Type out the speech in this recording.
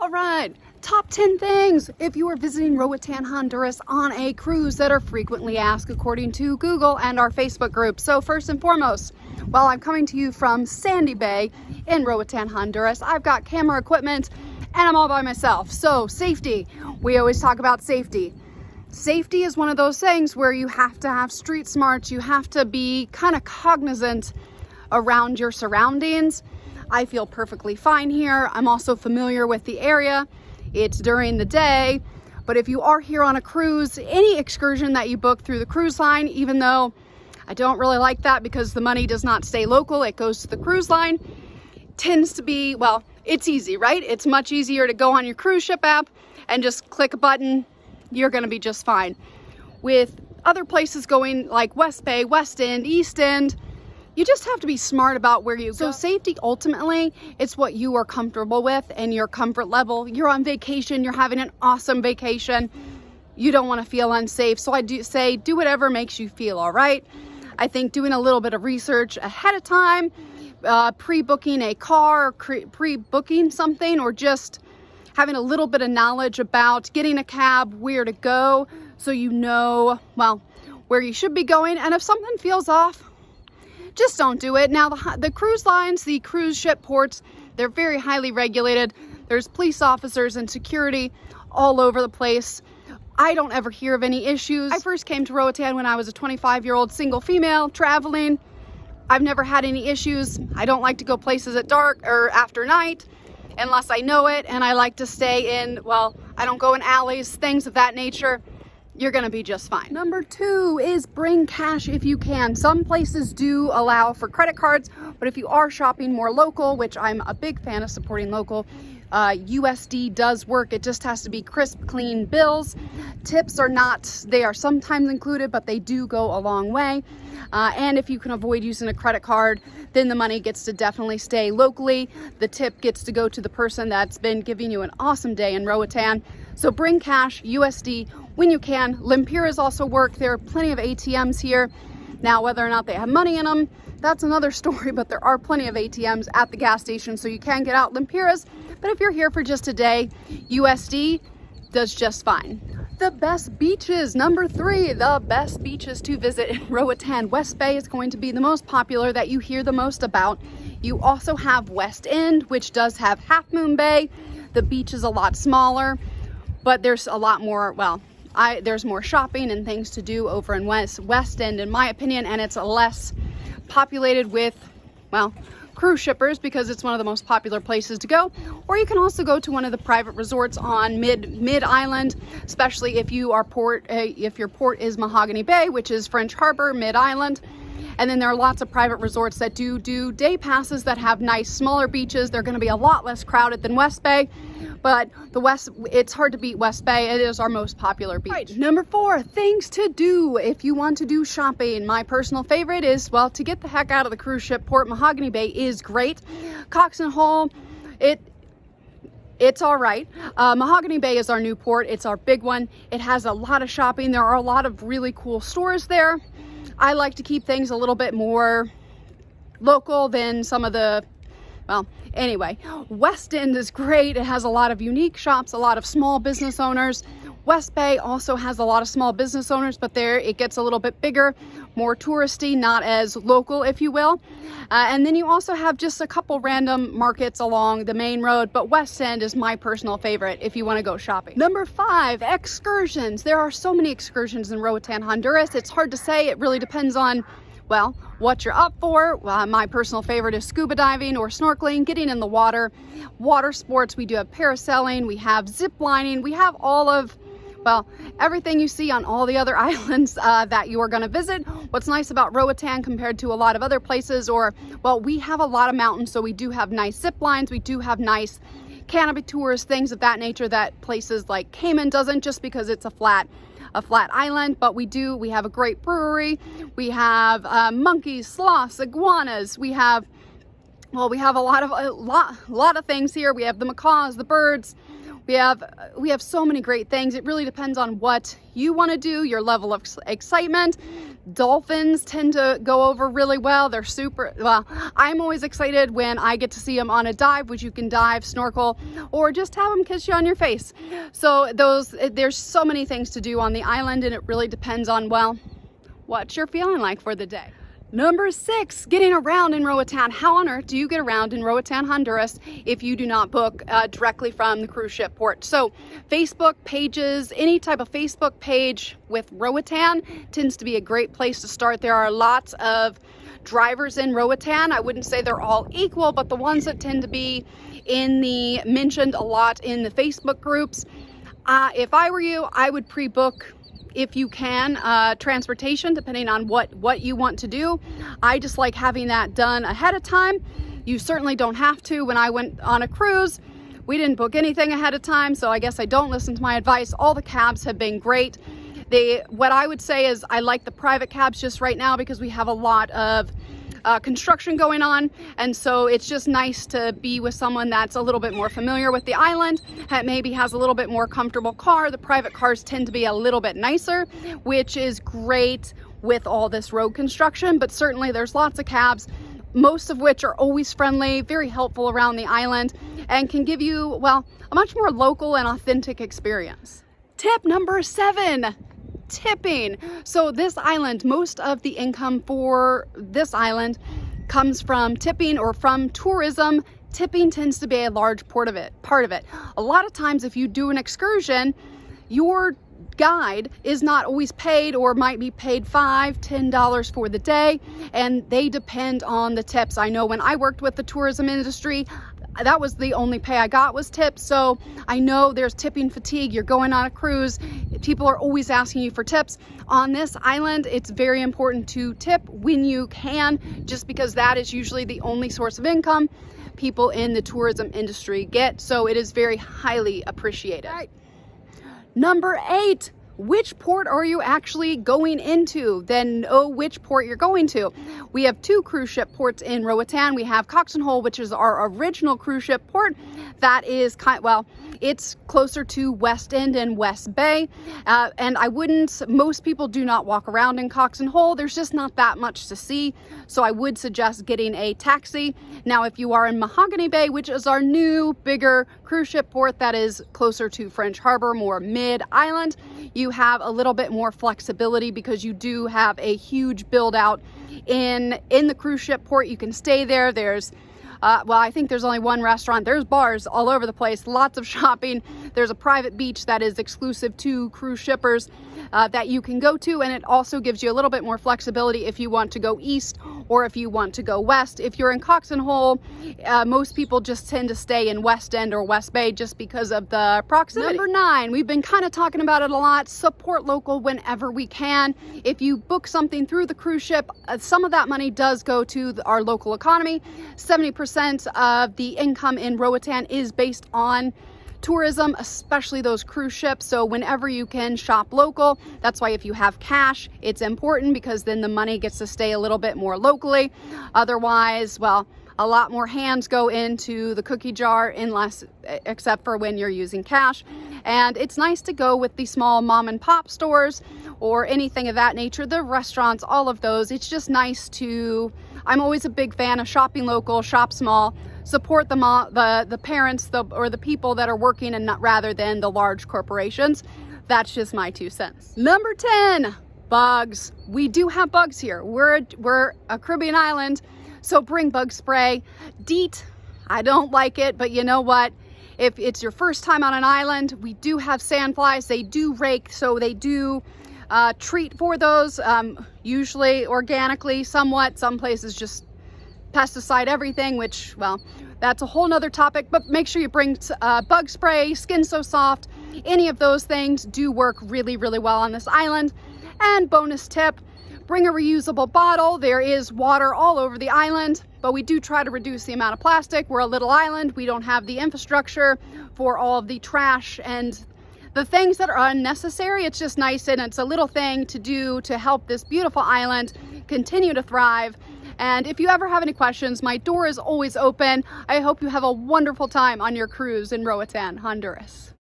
All right, top 10 things if you are visiting Roatan, Honduras on a cruise that are frequently asked according to Google and our Facebook group. So first and foremost, while I'm coming to you from Sandy Bay in Roatan, Honduras, I've got camera equipment and I'm all by myself. So safety, we always talk about safety. Safety is one of those things where you have to have street smarts. You have to be kind of cognizant around your surroundings. I feel perfectly fine here. I'm also familiar with the area. It's during the day, but if you are here on a cruise, any excursion that you book through the cruise line, even though I don't really like that because the money does not stay local, it goes to the cruise line, tends to be, well, it's easy, right? It's much easier to go on your cruise ship app and just click a button. You're gonna be just fine. With other places going like West Bay, West End, East End, you just have to be smart about where you go. So safety, ultimately, it's what you are comfortable with and your comfort level. You're on vacation, you're having an awesome vacation. You don't want to feel unsafe. So I do say, do whatever makes you feel all right. I think doing a little bit of research ahead of time, pre-booking a car, pre-booking something, or just having a little bit of knowledge about getting a cab, where to go, so you know, well, where you should be going. And if something feels off, just don't do it. Now, the cruise lines, the cruise ship ports, they're very highly regulated. There's police officers and security all over the place. I don't ever hear of any issues. I first came to Roatan when I was a 25-year-old single female traveling. I've never had any issues. I don't like to go places at dark or after night unless I know it, and I like to stay in, well, I don't go in alleys, things of that nature. You're gonna be just fine. Number 2 is bring cash if you can. Some places do allow for credit cards, but if you are shopping more local, which I'm a big fan of supporting local, USD does work. It just has to be crisp, clean bills. Tips are not, they are sometimes included, but they do go a long way. And if you can avoid using a credit card, then the money gets to definitely stay locally. The tip gets to go to the person that's been giving you an awesome day in Roatan. So bring cash, USD, when you can. Lempiras also work. There are plenty of ATMs here. Now, whether or not they have money in them, that's another story, but there are plenty of ATMs at the gas station, so you can get out lempiras. But if you're here for just a day, USD does just fine. The best beaches, number 3, the best beaches to visit in Roatan. West Bay is going to be the most popular, that you hear the most about. You also have West End, which does have Half Moon Bay. The beach is a lot smaller, but there's a lot more, well, there's more shopping and things to do over in West End, in my opinion, and it's less populated with, well, cruise shippers because it's one of the most popular places to go. Or you can also go to one of the private resorts on mid island, especially if you are if your port is Mahogany Bay, which is French Harbor, mid island. And then there are lots of private resorts that do day passes that have nice smaller beaches. They're going to be a lot less crowded than West Bay, but it's hard to beat West Bay. It is our most popular beach. Right, number 4, things to do if you want to do shopping. My personal favorite is, well, to get the heck out of the cruise ship port. Mahogany Bay is great. Cox and Hole, it's all right. Mahogany Bay is our new port. It's our big one. It has a lot of shopping. There are a lot of really cool stores there. I like to keep things a little bit more local than some of the, well, anyway. West End is great. It has a lot of unique shops, a lot of small business owners. West Bay also has a lot of small business owners, but there it gets a little bit bigger, more touristy, not as local, if you will. And then you also have just a couple random markets along the main road, but West End is my personal favorite if you want to go shopping. Number 5, excursions. There are so many excursions in Roatan, Honduras. It's hard to say. It really depends on, well, what you're up for. My personal favorite is scuba diving or snorkeling, getting in the water. Water sports, we do have parasailing, we have zip lining, we have all of, well, everything you see on all the other islands that you are going to visit. What's nice about Roatan compared to a lot of other places, or, well, we have a lot of mountains, so we do have nice zip lines, we do have nice canopy tours, things of that nature that places like Cayman doesn't, just because it's a flat island. But we have a great brewery, we have monkeys, sloths, iguanas, we have well, we have a lot of things here. We have the macaws, the birds. We have so many great things. It really depends on what you want to do, your level of excitement. Dolphins tend to go over really well. They're super, well, I'm always excited when I get to see them on a dive, which you can dive, snorkel, or just have them kiss you on your face. So there's so many things to do on the island, and it really depends on, well, what you're feeling like for the day. Number 6, getting around in Roatan. How on earth do you get around in Roatan, Honduras if you do not book directly from the cruise ship port? So Facebook pages, any type of Facebook page with Roatan tends to be a great place to start. There are lots of drivers in Roatan. I wouldn't say they're all equal, but the ones that tend to be mentioned a lot in the Facebook groups. If I were you, I would pre-book, if you can, transportation, depending on what you want to do. I just like having that done ahead of time. You certainly don't have to. When I went on a cruise, we didn't book anything ahead of time, so I guess I don't listen to my advice. All the cabs have been great. What I would say is I like the private cabs just right now because we have a lot of construction going on, and so it's just nice to be with someone that's a little bit more familiar with the island, that maybe has a little bit more comfortable car. The private cars tend to be a little bit nicer, which is great with all this road construction, but certainly there's lots of cabs, most of which are always friendly, very helpful around the island, and can give you, well, a much more local and authentic experience. Tip number 7. Tipping. So this island, most of the income for this island comes from tipping or from tourism. Tipping tends to be a large part of it. A lot of times if you do an excursion, your guide is not always paid, or might be paid $5-10 for the day, and they depend on the tips. I know when I worked with the tourism industry, that was the only pay I got was tips. So I know there's tipping fatigue. You're going on a cruise, people are always asking you for tips. On this island, it's very important to tip when you can, just because that is usually the only source of income people in the tourism industry get. So it is very highly appreciated. All right. Number 8. Which port are you actually going into? Then know which port you're going to. We have 2 cruise ship ports in Roatan. We have Cox and Hole, which is our original cruise ship port. That is it's closer to West End and West Bay. And most people do not walk around in Cox and Hole. There's just not that much to see. So I would suggest getting a taxi. Now, if you are in Mahogany Bay, which is our new, bigger cruise ship port that is closer to French Harbor, more mid-island, you have a little bit more flexibility because you do have a huge build out in the cruise ship port. You can stay there. There's I think there's only one restaurant. There's bars all over the place, lots of shopping. There's a private beach that is exclusive to cruise shippers that you can go to, and it also gives you a little bit more flexibility if you want to go east or if you want to go west. If you're in Cox and Hole, most people just tend to stay in West End or West Bay just because of the proximity. Number 9, we've been kind of talking about it a lot. Support local whenever we can. If you book something through the cruise ship, some of that money does go to our local economy. 70% of the income in Roatan is based on tourism, especially those cruise ships. So whenever you can, shop local. That's why if you have cash, it's important, because then the money gets to stay a little bit more locally. Otherwise, well, a lot more hands go into the cookie jar, except for when you're using cash. And it's nice to go with the small mom and pop stores or anything of that nature, the restaurants, all of those. It's just nice to, I'm always a big fan of shopping local, shop small, support the parents or the people that are working, and not rather than the large corporations. That's just my 2 cents. Number 10, bugs. We do have bugs here. We're a Caribbean island, so bring bug spray. DEET, I don't like it, but you know what? If it's your first time on an island, we do have sandflies. They do rake, so they do treat for those, usually organically somewhat. Some places just pesticide everything, which, well, that's a whole nother topic. But make sure you bring bug spray, Skin So Soft. Any of those things do work really, really well on this island. And bonus tip, bring a reusable bottle. There is water all over the island, but we do try to reduce the amount of plastic. We're a little island. We don't have the infrastructure for all of the trash and the things that are unnecessary. It's just nice, and it's a little thing to do to help this beautiful island continue to thrive And if you ever have any questions, my door is always open. I hope you have a wonderful time on your cruise in Roatan, Honduras.